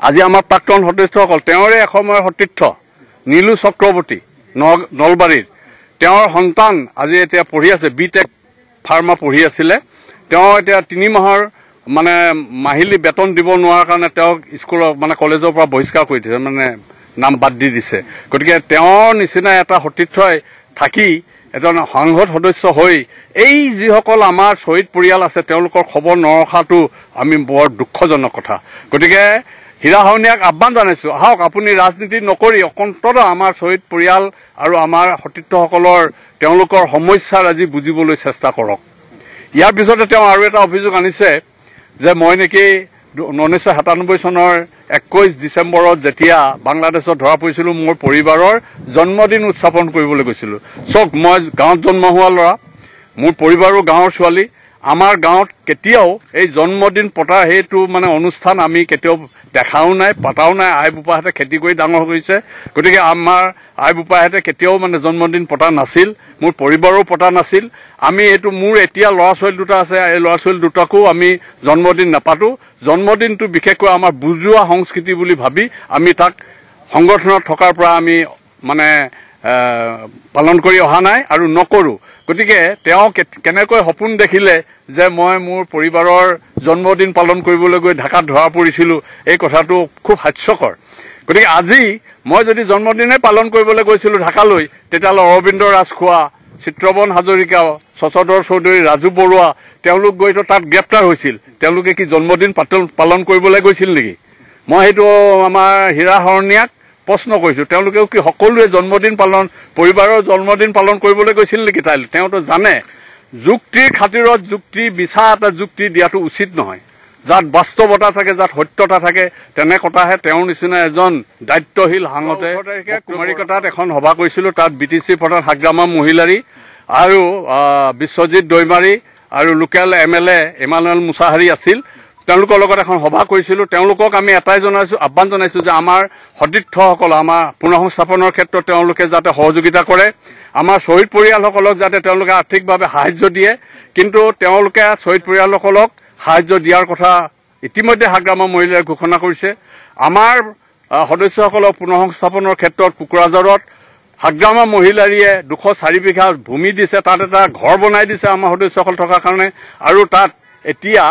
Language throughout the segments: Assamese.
আজি আমাৰ প্ৰাক্তন সদস্যসকল তেওঁৰে এসময়ৰ সতীৰ্থ নীলু চক্ৰৱৰ্তী নলবাৰীৰ তেওঁৰ সন্তান আজি এতিয়া পঢ়ি আছে বিটেক ফাৰ্মা পঢ়ি আছিলে তেওঁ এতিয়া 3 মাহৰ মানে মাহিলী বেতন দিব নোৱাৰাৰ কাৰণে তেওঁক স্কুলৰ মানে কলেজৰ পৰা বহিষ্কাৰ কৰি দিছে মানে নাম বাদ দি দিছে গতিকে তেওঁৰ নিচিনা এটা সতীৰ্থই থাকি এজন সাংসদ সদস্য হৈ এই যিসকল আমাৰ শহীদ পৰিয়াল আছে তেওঁলোকৰ খবৰ নৰখাটো আমি বৰ দুঃখজনক কথা গতিকে হীৰা হাউনিয়াক আহ্বান জানাইছো আহক আপুনি ৰাজনীতি নকৰি অকন্তত আমাৰ শহীদ পৰিয়াল আৰু আমাৰ সতীৰ্থসকলৰ তেওঁলোকৰ সমস্যাৰ আজি বুজিবলৈ চেষ্টা কৰক ইয়াৰ পিছতে তেওঁ আৰু এটা অভিযোগ আনিছে যে মই নেকি 1997 চনৰ 21 ডিসেম্বৰত যেতিয়া বাংলাদেশত ধৰা পৰিছিল মোৰ পৰিবাৰৰ জন্মদিন উদযাপন কৰিবলৈ গৈছিল চক মই গাঁৱত জন্ম হোৱা ল'ৰা মোৰ পৰিবাৰৰ গাঁৱৰ ছোৱালী আমাৰ গাঁৱত কেতিয়াও এই জন্মদিন পতা হেতু মানে অনুষ্ঠান আমি কেতিয়াও দেখাও নাই পাতাও নাই আই বুপাহঁতে খেতি কৰি ডাঙৰ কৰিছে গতিকে আমাৰ আই বুপাহঁতে কেতিয়াও মানে জন্মদিন পতা নাছিল মোৰ পৰিবাৰো পতা নাছিল আমি এটো মোৰ এতিয়া ল'ৰা ছোৱালী দুটা আছে এই ল'ৰা ছোৱালী দুটাকো আমি জন্মদিন নাপাতো জন্মদিনটো বিশেষকৈ আমাৰ বুজোৱা সংস্কৃতি বুলি ভাবি আমি তাক সংগঠনত থকাৰ পৰা আমি মানে পালন কৰি অহা নাই আৰু নকৰো গতিকে তেওঁ কেনেকৈ সপোন দেখিলে যে মই মোৰ পৰিবাৰৰ জন্মদিন পালন কৰিবলৈ গৈ ঢাকাত ধৰা পৰিছিলো এই কথাটো খুব হাস্যকৰ গতিকে আজি মই যদি জন্মদিনে পালন কৰিবলৈ গৈছিলো ঢাকালৈ তেতিয়ালে অৰবিন্দ ৰাজখোৱা চিত্ৰবন হাজৰিকা সচদৰ চৌধুৰী ৰাজু বৰুৱা তেওঁলোক গৈ তাত গ্ৰেপ্তাৰ হৈছিল তেওঁলোকে কি জন্মদিন পালন কৰিবলৈ গৈছিল নেকি মই হেতু আমাৰ হীৰা হাউনিয়াক প্ৰশ্ন কৰিছো তেওঁলোকেও কি সকলোৱে জন্মদিন পালন পৰিবাৰৰ জন্মদিন পালন কৰিবলৈ গৈছিল নেকি তেওঁতো জানে যুক্তিৰ খাতিৰত যুক্তি বিচাৰ এটা যুক্তি দিয়াটো উচিত নহয় যাত বাস্তৱতা থাকে যাত সত্যতা থাকে তেনে কথাহে তেওঁৰ নিচিনা এজন দায়িত্বশীল সাংসদে কুমাৰীকটাত এখন সভা কৰিছিল তাত বিটিসি প্ৰধান হাগ্ৰামা মহিলাৰী আৰু বিশ্বজিৎ দৈমাৰী আৰু লোকেল এমএলএ ইমানুৱেল মুছাহাৰী আছিল তেওঁলোকৰ লগত এখন সভা কৰিছিল তেওঁলোকক আমি এটাই জনাইছো আহ্বান জনাইছো যে আমাৰ সতীৰ্থসকল আমাৰ পুনঃস্থাপনৰ ক্ষেত্ৰত তেওঁলোকে যাতে সহযোগিতা কৰে আমাৰ শহীদ পৰিয়ালসকলক যাতে তেওঁলোকে আৰ্থিকভাৱে সাহায্য দিয়ে কিন্তু তেওঁলোকে শহীদ পৰিয়ালসকলক সাহায্য দিয়াৰ কথা ইতিমধ্যে হাগ্ৰামা মহিলাৰ ঘোষণা কৰিছে আমাৰ সদস্যসকলক পুনঃস্থাপনৰ ক্ষেত্ৰত কুকুৰাঝাৰত হাগ্ৰামা মহিলাৰীয়ে 204 বিঘা ভূমি দিছে তাত এটা ঘৰ বনাই দিছে আমাৰ সদস্যসকল থকাৰ কাৰণে আৰু তাত এতিয়া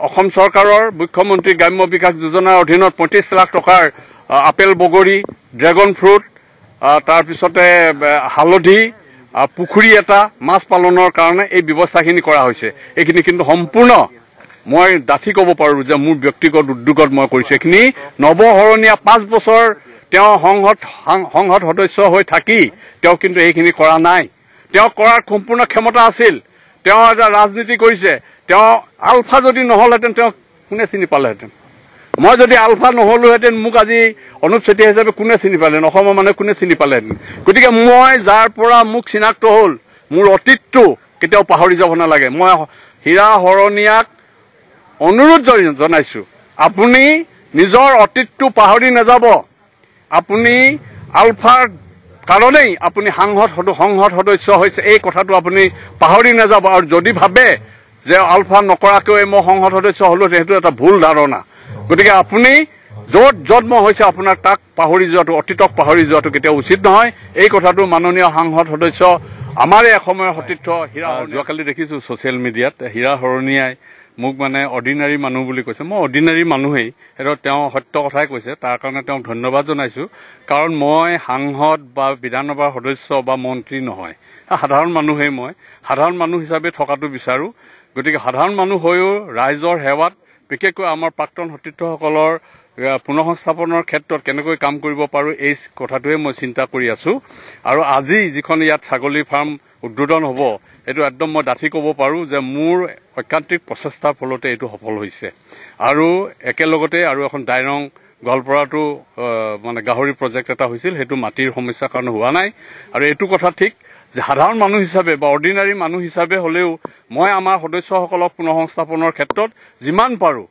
অসম চৰকাৰৰ মুখ্যমন্ত্ৰী গ্ৰাম্য বিকাশ যোজনাৰ অধীনত 35 লাখ টকাৰ আপেল বগৰী ড্ৰাগন ফ্ৰুট তাৰ পিছতে হালধি পুখুৰী এটা মাছ পালনৰ কাৰণে এই ব্যৱস্থাখিনি কৰা হৈছে এইখিনি কিন্তু সম্পূৰ্ণ মই দাঠি ক'ব পাৰো যে মোৰ ব্যক্তিগত উদ্যোগত মই কৰিছো এইখিনি নৱহৰণীয়া 5 বছৰ তেওঁ সংসদ সদস্য হৈ থাকি তেওঁ কিন্তু এইখিনি কৰা নাই তেওঁ কৰাৰ সম্পূৰ্ণ ক্ষমতা আছিল তেওঁ এটা ৰাজনীতি কৰিছে তেওঁ আলফা যদি নহলহেঁতেন তেওঁ কোনে চিনি পালেহেঁতেন মই যদি আলফা নহলোহেঁতেন মোক আজি অনুপ চেতিয়া হিচাপে কোনে চিনি পালেন অসমৰ মানুহে কোনে চিনি পালেহেঁতেন গতিকে মই যাৰ পৰা মোক চিনাক্ত হ'ল মোৰ অতীতটো কেতিয়াও পাহৰি যাব নালাগে মই হীৰা হৰণীয়াক অনুৰোধ জনাইছো আপুনি নিজৰ অতীতটো পাহৰি নাযাব আপুনি আলফাৰ কাৰণেই আপুনি সংসদ সদস্য হৈছে এই কথাটো আপুনি পাহৰি নাযাব আৰু যদি ভাবে যে আলফা নকৰাকৈ মই সংসদ সদস্য হলো সেইটো এটা ভুল ধাৰণা গতিকে আপুনি য'ত জন্ম হৈছে আপোনাৰ তাক পাহৰি যোৱাটো অতীতক পাহৰি যোৱাটো কেতিয়াও উচিত নহয় এই কথাটো মাননীয় সাংসদ সদস্য আমাৰে এসময়ৰ সতীৰ্থ হীৰা যোৱাকালি দেখিছো ছচিয়েল মিডিয়াত হীৰা হৰণীয়াই মোক মানে অৰ্ডিনাৰী মানুহ বুলি কৈছে মই অৰ্ডিনাৰী মানুহেই এটা তেওঁ সত্য কথাই কৈছে তাৰ কাৰণে তেওঁক ধন্যবাদ জনাইছো কাৰণ মই সাংসদ বা বিধানসভাৰ সদস্য বা মন্ত্ৰী নহয় সাধাৰণ মানুহেই মই সাধাৰণ মানুহ হিচাপে থকাটো বিচাৰো গতিকে সাধাৰণ মানুহ হৈও ৰাইজৰ সেৱাত বিশেষকৈ আমাৰ প্ৰাক্তন সতীৰ্থসকলৰ পুনঃস্থাপনৰ ক্ষেত্ৰত কেনেকৈ কাম কৰিব পাৰো এই কথাটোৱে মই চিন্তা কৰি আছো আৰু আজি যিখন ইয়াত ছাগলী ফাৰ্ম উদ্বোধন হ'ব এটো একদম মই দাঠি ক'ব পাৰো যে মোৰ ঐকান্তিক প্ৰচেষ্টাৰ ফলতে এটো সফল হৈছে আৰু একেলগতে আৰু এখন ডাইৰং গলপৰাটো মানে গাহৰি প্ৰজেক্ট এটা হৈছিল হেতু মাটিৰ সমস্যাৰ কাৰণে হোৱা নাই আৰু এটো কথা ঠিক যে সাধাৰণ মানুহ হিচাপে বা অৰ্ডিনাৰী মানুহ হিচাপে হলেও মই আমাৰ সদস্যসকলক পুনঃস্থাপনৰ ক্ষেত্ৰত যিমান পাৰো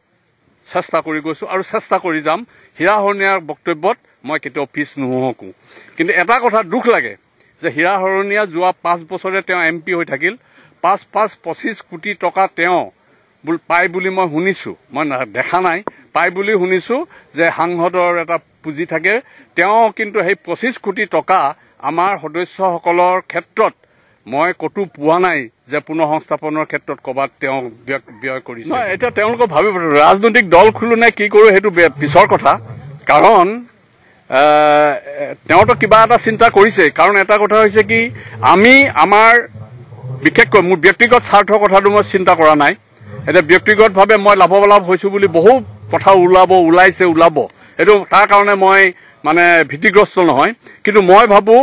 চেষ্টা কৰি গৈছো আৰু চেষ্টা কৰি যাম হীৰা হৰণীয়াৰ বক্তব্যত মই কেতিয়াও পিছ নোহোকো কিন্তু এটা কথা দুখ লাগে যে হীৰা হৰণীয়া যোৱা 5 বছৰে তেওঁ এমপি হৈ থাকিল 5-25 কোটি টকা তেওঁ পাই বুলি মই শুনিছো, মই দেখা নাই, পাই বুলি শুনিছো যে সাংসদৰ এটা পুঁজি থাকে। তেওঁ কিন্তু সেই 25 কোটি টকা আমাৰ সদস্যসকলৰ ক্ষেত্ৰত মই কতো পোৱা নাই যে পুনৰ সংস্থাপনৰ ক্ষেত্ৰত ক'ৰবাত তেওঁ ব্যয় কৰিছে। এতিয়া তেওঁলোকে ভাবিব ৰাজনৈতিক দল খোলো নে কি কৰো সেইটো পিছৰ কথা, কাৰণ তেওঁতো কিবা এটা চিন্তা কৰিছে। কাৰণ এটা কথা হৈছে কি, আমি আমাৰ বিশেষকৈ মোৰ ব্যক্তিগত স্বাৰ্থৰ কথাটো মই চিন্তা কৰা নাই। এতিয়া ব্যক্তিগতভাৱে মই লাভ হৈছো বুলি বহু কথা ওলাব, এইটো তাৰ কাৰণে মই মানে ভীতিগ্ৰস্ত নহয়। কিন্তু মই ভাবো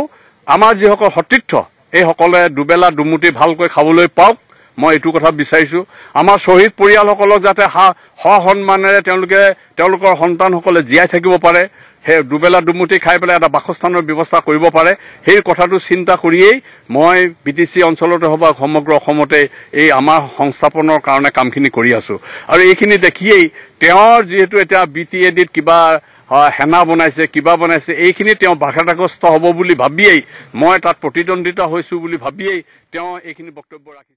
আমাৰ যিসকল সতীৰ্থ এইসকলে দুবেলা দুমুঠি ভালকৈ খাবলৈ পাওক, মই এইটো কথা বিচাৰিছো। আমাৰ শ্বহীদ পৰিয়ালসকলক যাতে সন্মানেৰে তেওঁলোকৰ সন্তানসকলে জীয়াই থাকিব পাৰে, সেই দুবেলা দুমুঠি খাই পেলাই এটা বাসস্থানৰ ব্যৱস্থা কৰিব পাৰে, সেই কথাটো চিন্তা কৰিয়েই মই BTC অঞ্চলতে হওক বা সমগ্ৰ অসমতে এই আমাৰ সংস্থাপনৰ কাৰণে কামখিনি কৰি আছো। আৰু এইখিনি দেখিয়েই তেওঁৰ যিহেতু এতিয়া BTADত কিবা সেনা বনাইছে, কিবা বনাইছে, এইখিনি তেওঁ বাধাগ্ৰস্ত হ'ব বুলি ভাবিয়েই, মই তাত প্ৰতিদ্বন্দ্বিতা হৈছো বুলি ভাবিয়েই তেওঁ এইখিনি বক্তব্য ৰাখিছে।